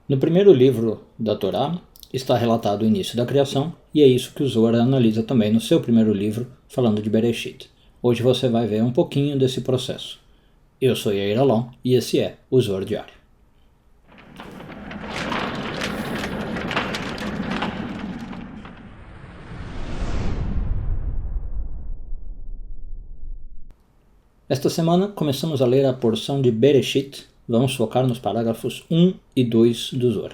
No primeiro livro da Torá está relatado o início da criação, e é isso que o Zohar analisa também no seu primeiro livro, falando de Bereshit. Hoje você vai ver um pouquinho desse processo. Eu sou Yair Alon e esse é o Zohar Diário. Esta semana começamos a ler a porção de Bereshit. Vamos focar nos parágrafos 1 e 2 do Zohar.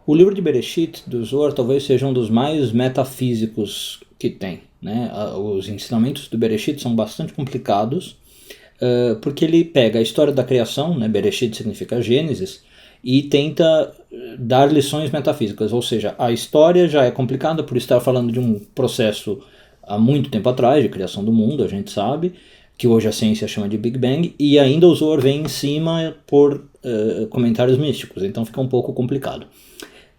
O livro de Bereshit do Zohar talvez seja um dos mais metafísicos que tem, né? Os ensinamentos do Bereshit são bastante complicados, porque ele pega a história da criação, né? Bereshit significa Gênesis, e tenta dar lições metafísicas, ou seja, a história já é complicada por estar falando de um processo há muito tempo atrás, de criação do mundo, a gente sabe, que hoje a ciência chama de Big Bang, e ainda o Zohar vem em cima por comentários místicos, então fica um pouco complicado.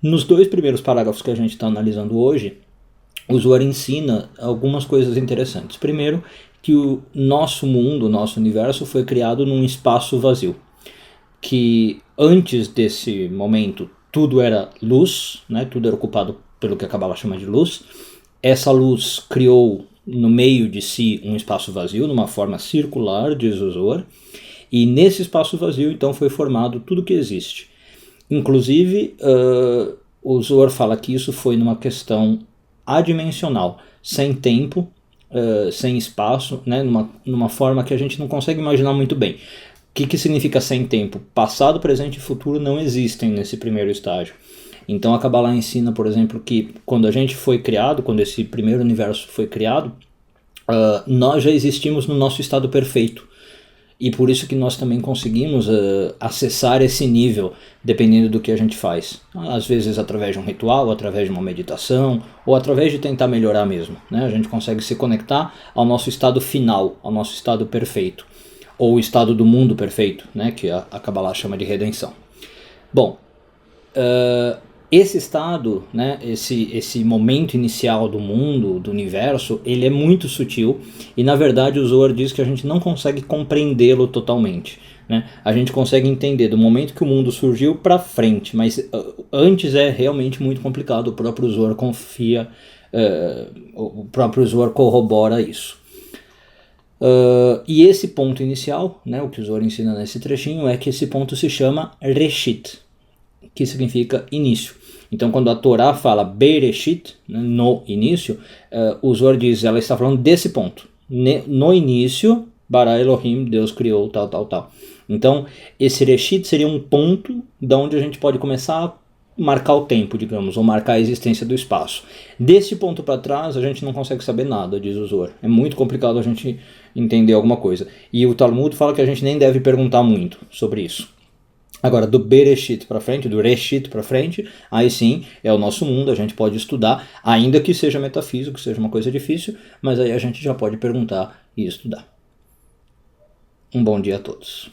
Nos dois primeiros parágrafos que a gente está analisando hoje, o Zohar ensina algumas coisas interessantes. Primeiro, que o nosso mundo, o nosso universo foi criado num espaço vazio, que antes desse momento tudo era luz, né? Tudo era ocupado pelo que a Kabbalah chama de luz. Essa luz criou no meio de si um espaço vazio, numa forma circular, diz o Zohar, e nesse espaço vazio então foi formado tudo que existe. Inclusive, o Zohar fala que isso foi numa questão adimensional, sem tempo, sem espaço, né? numa forma que a gente não consegue imaginar muito bem. O que significa sem tempo? Passado, presente e futuro não existem nesse primeiro estágio. Então a Kabbalah ensina, por exemplo, que quando a gente foi criado, quando esse primeiro universo foi criado, nós já existimos no nosso estado perfeito. E por isso que nós também conseguimos acessar esse nível, dependendo do que a gente faz. Às vezes através de um ritual, através de uma meditação, ou através de tentar melhorar mesmo, né? A gente consegue se conectar ao nosso estado final, ao nosso estado perfeito. Ou o estado do mundo perfeito, né? Que a Kabbalah chama de redenção. Bom, esse estado, né, esse momento inicial do mundo, do universo, ele é muito sutil e na verdade o Zohar diz que a gente não consegue compreendê-lo totalmente, né? A gente consegue entender do momento que o mundo surgiu para frente, mas antes é realmente muito complicado. O próprio Zohar confia, o próprio Zohar corrobora isso. E esse ponto inicial, né, o que o Zohar ensina nesse trechinho, é que esse ponto se chama Reshit, que significa início. Então quando a Torá fala Bereshit, né, no início, o Zohar diz, ela está falando desse ponto. No início, Bara Elohim, Deus criou tal, tal, tal. Então esse Reshit seria um ponto da onde a gente pode começar a marcar o tempo, digamos, ou marcar a existência do espaço. Desse ponto para trás a gente não consegue saber nada, diz o Zohar. É muito complicado a gente entender alguma coisa. E o Talmud fala que a gente nem deve perguntar muito sobre isso. Agora, do Bereshit para frente, do Reshit para frente, aí sim é o nosso mundo, a gente pode estudar, ainda que seja metafísico, seja uma coisa difícil, mas aí a gente já pode perguntar e estudar. Um bom dia a todos.